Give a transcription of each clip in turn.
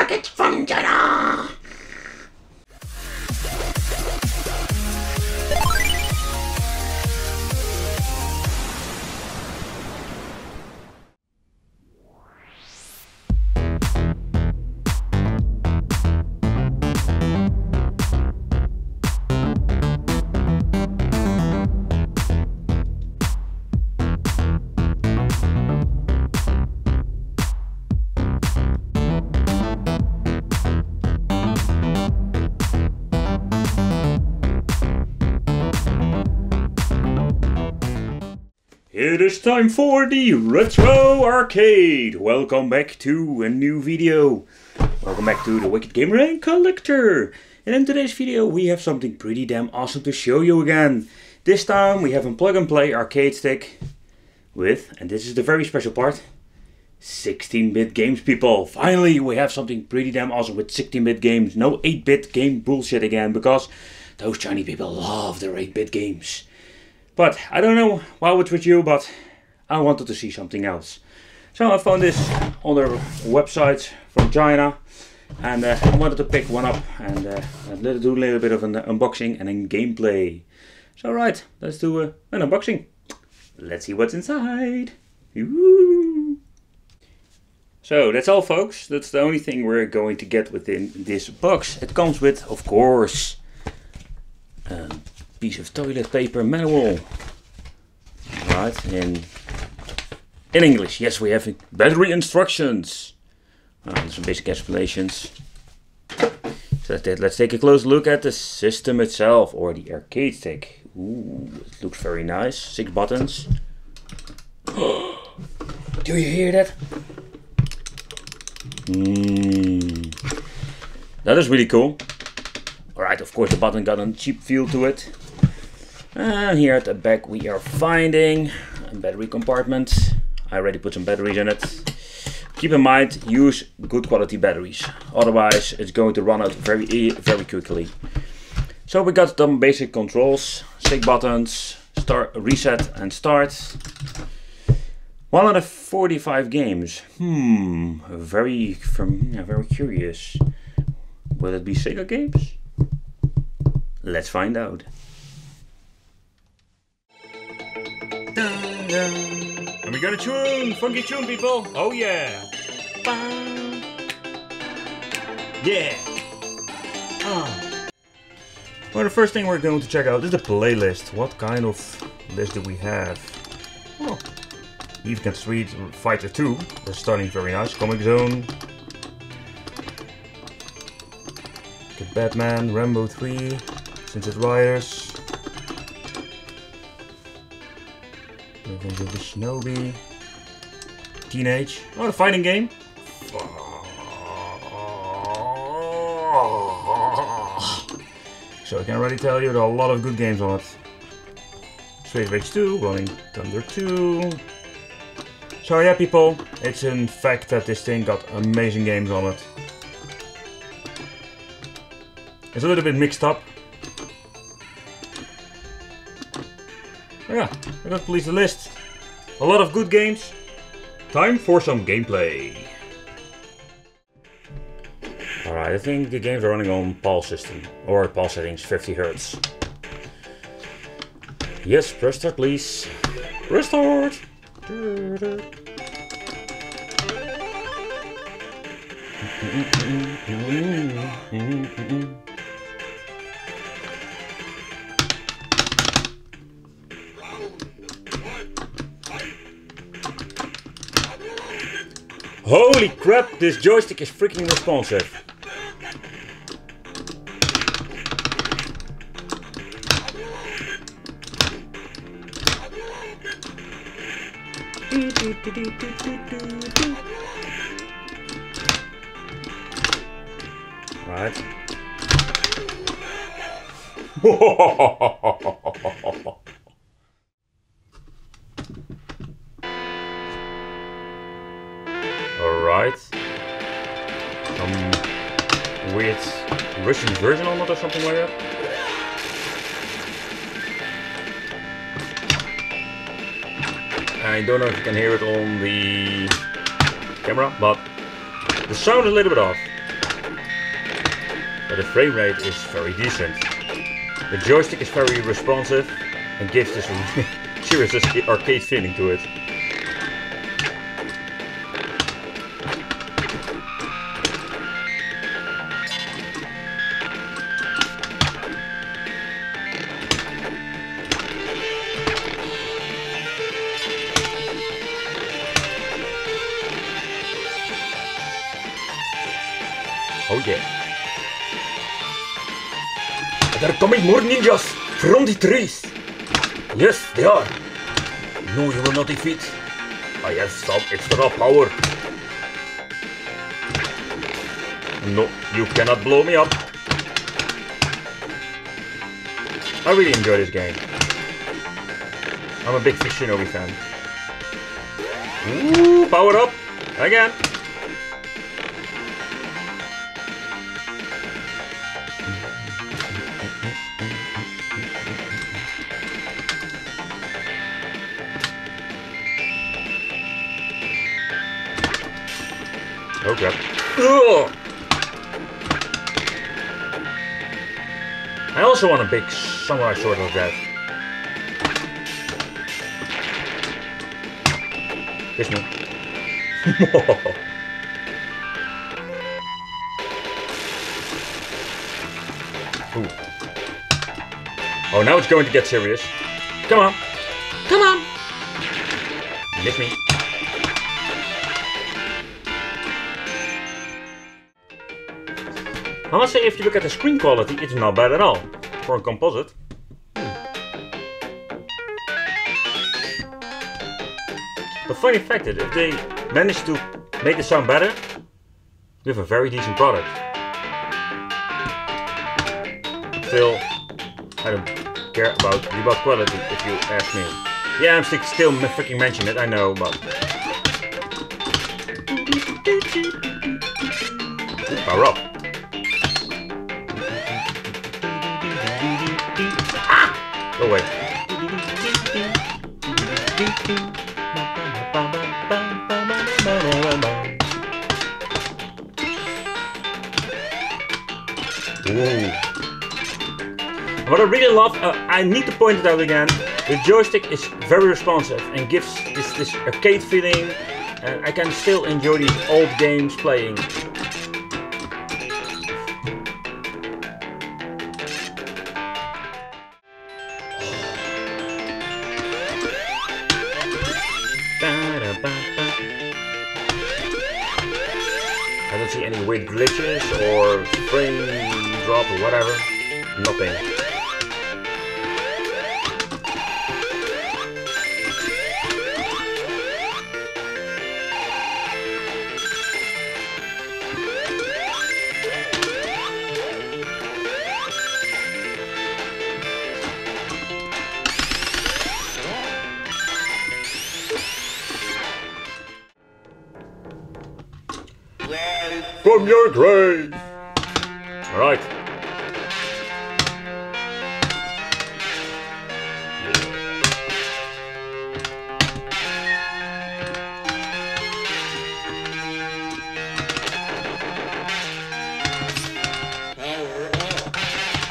package from China. It is time for the Retro Arcade! Welcome back to a new video. Welcome back to the Wicked Gamer and Collector. And in today's video we have something pretty damn awesome to show you again. This time we have a plug and play arcade stick with, and this is the very special part, 16-bit games, people. Finally we have something pretty damn awesome with 16-bit games. No 8-bit game bullshit again, because those Chinese people love their 8-bit games. But I don't know how it's with you, but I wanted to see something else. So I found this on their website from China, and I wanted to pick one up and do a little bit of an unboxing and then gameplay. So right, let's do an unboxing. Let's see what's inside. Ooh. So that's all, folks. That's the only thing we're going to get within this box. It comes with, of course, piece of toilet paper manual, right, in English. Yes, we have battery instructions, some basic explanations. So let's take a close look at the system itself, or the arcade stick. Ooh, it looks very nice. 6 buttons. Do you hear that? That is really cool. Alright, of course the button got a cheap feel to it. And here at the back we are finding a battery compartment. I already put some batteries in it. Keep in mind, use good quality batteries, otherwise it's going to run out very quickly. So we got some basic controls, 6 buttons, start, reset and start. 145 games. Very curious. Will it be Sega games? Let's find out. And we got a tune! Funky tune, people! Oh yeah! Yeah! Well, the first thing we're going to check out is the playlist. What kind of list do we have? Oh, Even Street Fighter 2. That's starting very nice. Comic Zone. Get Batman, Rambo 3, Sunset Riders. Revenge of the Shinobi. Teenage. Oh, the fighting game. So I can already tell you there are a lot of good games on it. Straight Rage 2, Rolling Thunder 2. So yeah, people, it's in fact that this thing got amazing games on it. It's a little bit mixed up. Oh yeah, I got to police the list. A lot of good games. Time for some gameplay. Alright, I think the games are running on PAL system, or PAL settings 50 Hz. Yes, press start please. Press start! Holy crap, this joystick is freaking responsive. Right. Alright. Some weird Russian version on it or something like that. I don't know if you can hear it on the camera, but the sound is a little bit off. but the frame rate is very decent. The joystick is very responsive and gives this serious arcade feeling to it. Oh yeah. There are coming more ninjas from the trees. Yes, they are. No, you will not defeat. I have some extra power. No, you cannot blow me up. I really enjoy this game. I'm a big Shinobi fan. Ooh, power up again. Oh crap. Ugh. I also want a big samurai sword like that. Kiss me. Ooh. Oh, now it's going to get serious. Come on. Come on. Miss me. I must say, if you look at the screen quality, it's not bad at all for a composite. The funny fact is, if they manage to make the sound better, you have a very decent product. Still, I don't care about quality, if you ask me. Yeah, I'm still freaking mentioning it, I know, but... Ooh, power up. Go away. Ooh. What I really love, I need to point it out again, the joystick is very responsive and gives this arcade feeling, and I can still enjoy these old games playing. I don't see any weird glitches or frame drop or whatever. Nothing. From your grave! Alright.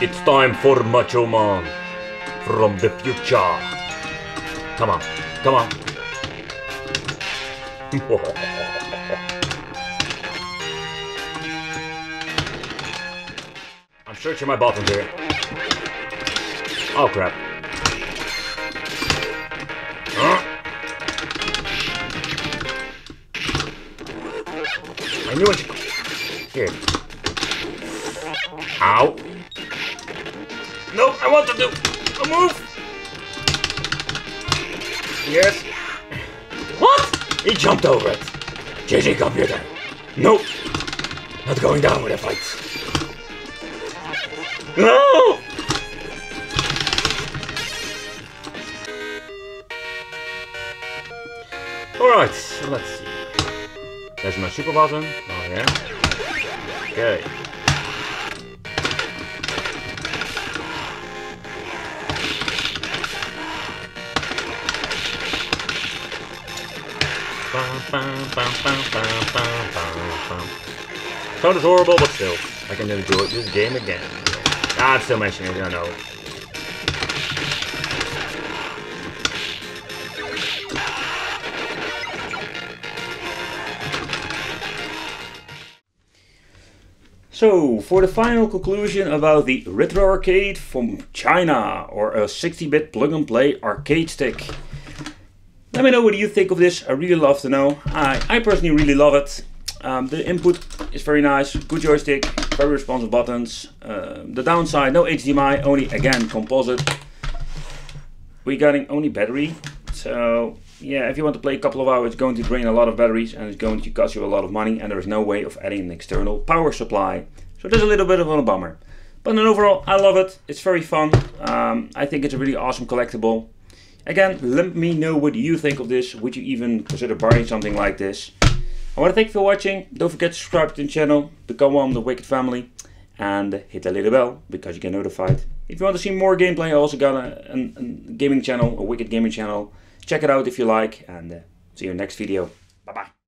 It's time for Macho Man from the future. Come on, come on. I'm searching my buttons here. Oh crap. I knew it. Here. Ow. No, I want to do a move. Yes. What? He jumped over it. GG computer. Nope. Not going down with a fight. No! Alright, so let's see. There's my super button. Oh yeah. Okay. Sound is horrible, but still. I can enjoy this game again. Ah, I'm still mentioning it, I know. So, for the final conclusion about the Retro Arcade from China, or a 60-bit plug-and-play arcade stick. Let me know what you think of this, I really love to know. I personally really love it. The input is very nice, good joystick, very responsive buttons. The downside, no HDMI, only again composite. We're getting only battery, so yeah, if you want to play a couple of hours, it's going to drain a lot of batteries and it's going to cost you a lot of money, and there is no way of adding an external power supply. So there's a little bit of a bummer. But then overall, I love it. It's very fun. I think it's a really awesome collectible. Again, let me know what you think of this. Would you even consider buying something like this? I want to thank you for watching. Don't forget to subscribe to the channel, become one of the Wicked family, and hit that little bell because you get notified. If you want to see more gameplay, I also got a gaming channel, a Wicked gaming channel. Check it out if you like, and see you in the next video. Bye bye.